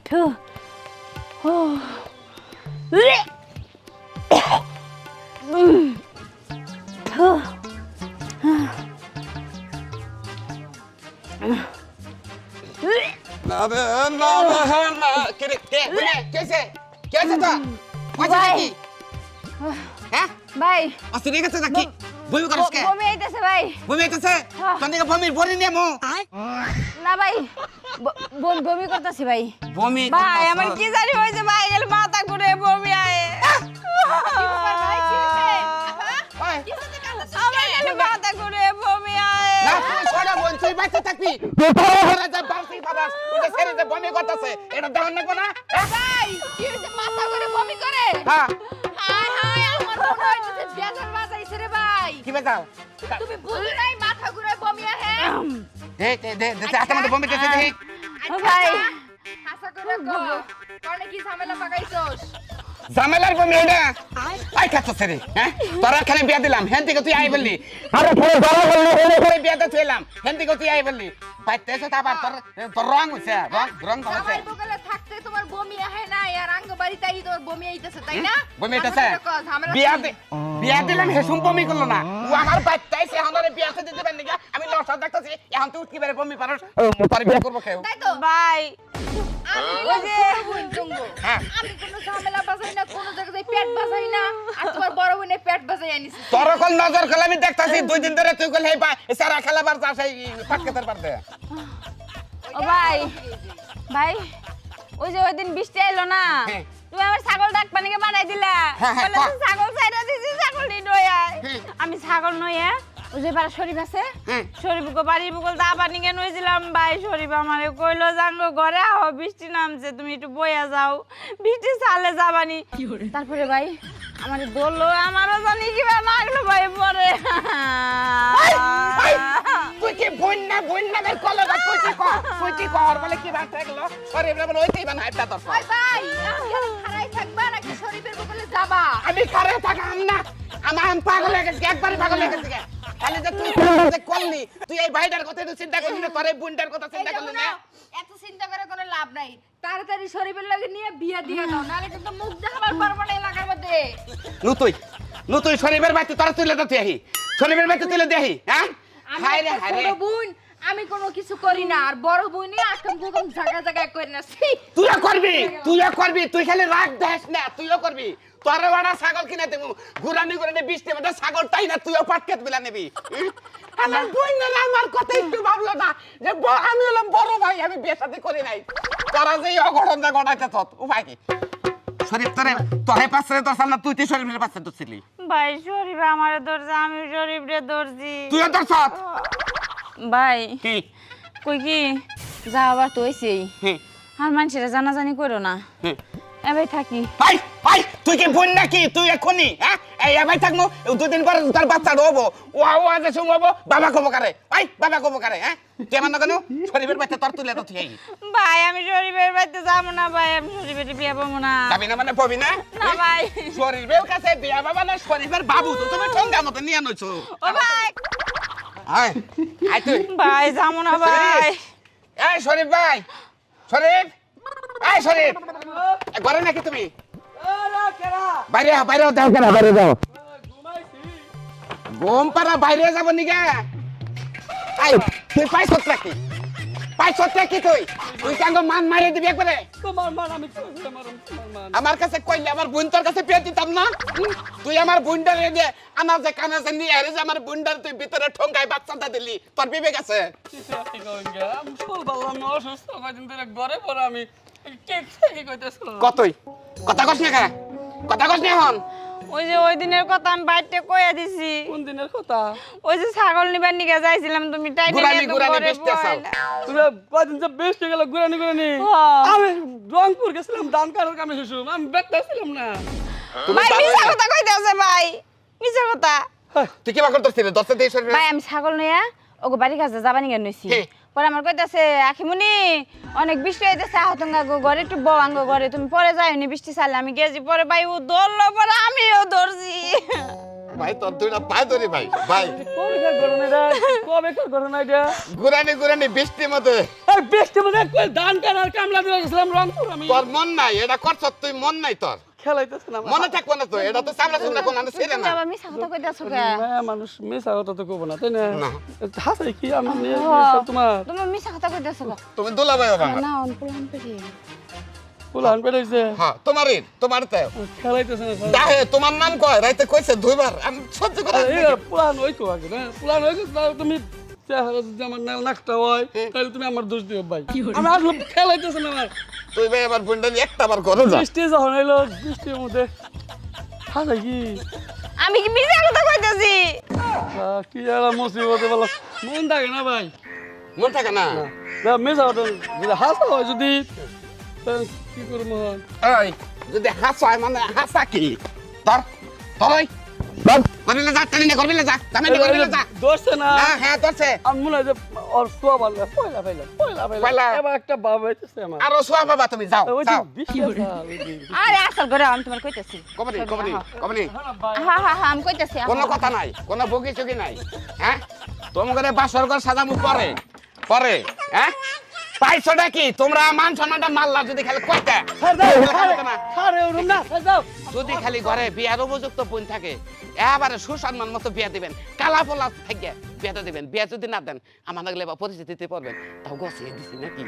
থু ও থু না কে কেসে কেসে তো কইছে কি হ্যাঁ ভাই অস্তি ঠিক আছে নাকি বমি করছ কে বমি আইতাছে ভাই বমি আইতাছে তোর দিকে বমির বড়ি নেমু না ভাই বমি করতেছি ভাই বমি ভাই আমার কি জানি হইছে ভাই গেল মাথা ঘুরে বমি আয় আমার গেল মাথা ঘুরে বমি আয় না তুই ছড়া বল তুই বাইতে থাকবি তুই ধরে যা বাউসি বাবাস ওই যে ছেড়ে যে বমি করতেছে এটা দেখ না কোনা ভাই কি হইছে মাথা ঘুরে বমি করে হ্যাঁ হায় হায় আমার মনে হইছে বেজার বাজাইছে রে ভাই কি বেজাও তুমি বুঝো নাই মাথা ঘুরে বমি আহে দে হাতে মধ্যে বমি দিতে দেখি ভাই হাসা করে কো কোনে কি ঝামেলা পাকাইছস জামেলার বমি এটা আই খাচ্ছ রে হ্যাঁ তোরা খালি বিয়া দিলাম হেন থেকে তুই আই বললি আরে ফেরে ধরা বললি হেনে করে বিয়াতে থইলাম হেন থেকে তুই আই বললি পাইতেছ আবার তোর রং হইছে রং হইছে সবাই বগলে থাকতে তোমার বমি আহে না আর আঙ্গ বাড়িতেই তোমার বমি আইতাছে তাই না বমি আইতাছে বিয়া দিলাম হেসুম বমি করলো না ও আমার পাইতেছে আমারে বিয়াতে দিতে পারেন না আমি লসা দেখতাছি এখন তুই কি বারে বমি পারছ তোর বিয়া করব কেউ তাই তো ভাই ওই যে হ্যাঁ আমি কোনো ঝামেলা বাজাই না কোনো জায়গায় পেট বাজাই না আর তোমার বড় বোনে পেট বাজাই আনিছি তোর কল নজর কল আমি দেখতাছি দুই দিন ধরে তুই কল হেই পা সারা খেলাবার যাস এই পাটকেতের পারতে ও ভাই ভাই ওই যে ওই দিন বৃষ্টি আইলো না হ্যাঁ। তুমি আমার ছাগল ডাক পানিকে বানাই দিলা হ্যাঁ, হ্যাঁ, বলে কর। ছাগল ছাইরা দিছি ছাগল নি নয়া হ্যাঁ। আমি ছাগল নয়া ওই যে বাড়ি শরীফ আছে হ্যাঁ। শরীফকে বাড়ির বকল দা পানিকে নইছিলাম ভাই শরীফ আমারে কইলো জাঙ্গো ঘরে আও বৃষ্টি নামছে তুমি একটু বইয়া যাও বৃষ্টি চালে যাবানি তারপরে ভাই আমারে দললো আমারও জানি কি লাগলো ভাই পরে তুই কি বন্যা বের কল তুই কি কর বলে কি বাত থাকলো সরি বলে ওইতেই বানাইতা তোর ওই ভাই আমি খারাই থাকবা নাকি শরীফের বগলে যাবা আমি কারে থাকাম না আমার পাগল হয়ে গেছে একবারে পাগল হয়ে গেছে খালি যে তুই যে করলি তুই এই ভাইটার কথা তো চিন্তা করলি না তোর এই বোনটার কথা চিন্তা করলি না এত চিন্তা করে কোনো লাভ নাই তাড়াতাড়ি শরীফের লাগে নিয়ে বিয়ে দিয়ে দাও নালে কিন্তু মুখ দেখাবার পারবো না এলাকার মধ্যে নুতুই শনিবার বাইতে তোরা তুলে তো তুই শনিবার বাইতে তুলে দেহি হ্যাঁ হায় রে হায় রে ছোট বোন আমি কোনো কিছু করি না আর বড় বোনই আকম কুকম জায়গা করি না তুইও করবি তুই খালি রাগ দেস না তুইও করবি তোর বড় ছাগল কিনে দেবো ঘুরানি বৃষ্টি মধ্যে ছাগলটাই না তুইও পাটকেত বিলা নিবি আমার বই না আমার কথা একটু ভাবলো না যে আমি হলাম বড় ভাই আমি বিয়ে শাদী করি নাই তোরা যে অঘটনটা ঘটাইতে চত উপায় কি শরীফ তোরে পাশে তোর সামনে তুই শরীফের পাশে তো ছিলি ভাই শরীফ আমারে ধরছে আমি শরীফরে ধরছি তুইও তোর সৎ ভাই কি কই কি যা আবার তো হইছেই আর মানুষেরা জানাজানি করো না এবাই থাকি ভাই তুই কি বোন নাকি তুই এখনি হ্যাঁ এই ভাই থাকমু দুদিন পর তার বাচ্চা হবো ও আওয়াজে শুনবো বাবা কব করে ভাই বাবা কব করে হ্যাঁ কেমন না কেন শরীফের বাচ্চা তোর তুলে তো তুই ভাই আমি শরীফের বাড়িতে যাবো না ভাই আমি শরীফের বিয়ে পাবো না যাবি না মানে পবি না না ভাই শরীফের কাছে বিয়া বাবা না শরীফের বাবু তো তুমি ঠঙ্গা মতো নিয়ে নইছো ও ভাই আয় আয় তুই ভাই যাবো না ভাই এই শরীফ ভাই শরীফ এই শরীফ ঘরে নাকি তুমি বাইরে দাও কেনা বাইরে যাও ঘুম পাড়া বাইরে যাবো নিগা আই তুই পাইছত কি তুই কেন মান মারিয়ে দিবি একবারে তোমার মান আমি কিভাবে মারুম তোমার মান আমার কাছে কইলে আমার বোন তোর কাছে পেয়ে দিতাম না তুই আমার বোনটার দিয়ে আমার যে কানে যে নিয়ে আরে যে আমার বোনটার তুই ভিতরে ঠোঙ্গায় বাচ্চাটা দিলি তোর বিবেক আছে কি কইঙ্গা আমি সব বললাম না অসুস্থ কয়দিন ধরে ঘরে পড়ে আমি কেক থেকে কইতেছ কতই কথা কস না এখন ওই যে ওই দিনের কথা আমি বাইরে কইয়া দিছি কোন দিনের কথা ওই যে ছাগল নিবার নিকে যাইছিলাম তুমি টাইনে গুরানি বেচতে আসাও। তুমি কয়দিন যে বেস্ট গেল গুরানি হ্যাঁ। আমি রংপুর গেছিলাম ধান কাটার কামে শেষম আমি বেচতেছিলাম না ভাই মিছা কথা কইতাছে ভাই মিছা কথা তুই কি বাকর করছিস দশটা দিয়ে শরীর ভাই আমি ছাগল নিয়া ওগো বাড়ির কাছে যাবানি কেন নইছি হ্যাঁ। পরে আমার কইতাছে আখিমুনি অনেক বৃষ্টি হইতেছে আহতঙ্গা গো ঘরে একটু বউ আঙ্গো ঘরে তুমি পরে যাইনি বৃষ্টি চালে আমি গেছি পরে ভাই ও ধরলো পরে আমিও ধরছি ভাই তোর দুইটা পা ধরি ভাই কবে কার ঘটনা এটা কবে কার ঘটনা এটা গুরানি বৃষ্টির মধ্যে এই বৃষ্টি মধ্যে কই ধান কাটার কামলা দিয়ে গেছিলাম রংপুর আমি তোর মন নাই এটা করছ তুই মন নাই তোর খেলাইতেছ না মনে থাকবো না তো এটা তো চামড়া চামড়া কোন আনে ছেড়ে তুমি না আবার মিছা কথা কইতাছো কে মেয়ে মানুষ মেসা কথা তো কব না তাই না না। হাসাই কি আমি নিয়ে হ্যাঁ। তোমার তুমি মিছা কথা কইতাছো কে তুমি দুলাভাই হবে না অনপুলান পেরি পুলান পেড়াইছে হ্যাঁ তোমার তে খেলাইতেছ না দাহে তোমার নাম কয় রাইতে কইছে দুইবার আমি সহ্য করে এই পুলান ওই তো আগে না পুলান ওই তো তুমি চেহারা যদি আমার নাকটা হয় তাহলে তুমি আমার দোষ দিও ভাই আমি আসলে খেলাইতেছ না আমার তুই ভাই আবার বুন্ডা একটা বার করো যা বৃষ্টি যখন এলো বৃষ্টির মধ্যে হাসাই কি আমি কি মিছা কথা কইতাছি কি আর মুসিবতে বলো মন থাকে না ভাই মন থাকে না মেসা কথা যদি হাসা হয় যদি কি করবো এই যদি হাসায় মানে হাসা কি তোর তোরই করবিলে যা টানি না করবিলে যা টানি করবিলে যা দোষে না না হ্যাঁ তোরছে আমি মনে হয় যে ওর সোয়া ভালো পয়লা পয়লা। এবার একটা ভাব হইতেছে আমার আরো সোয়া বাবা তুমি যাও ওই যে যাও আরে আসল করে আমি তোমার কইতাছি কবনি হ্যাঁ হ্যাঁ হ্যাঁ আমি কইতাছি কোনো কথা নাই কোনো বকি চকি নাই হ্যাঁ তোমাদের বাসর ঘর সাজামু পরে পরে হ্যাঁ পাইছোটা কি তোমরা মান সম্মানটা মারলা যদি খালি কইতে যদি খালি ঘরে বিয়ার উপযুক্ত বোন থাকে এবারে সুসম্মান মতো বিয়া দিবেন কালা পোলা থেকে বিয়াটা দিবেন বিয়া যদি না দেন আমার লাগলে বা পরিস্থিতিতে পড়বেন তাও গছিয়ে দিছি নাকি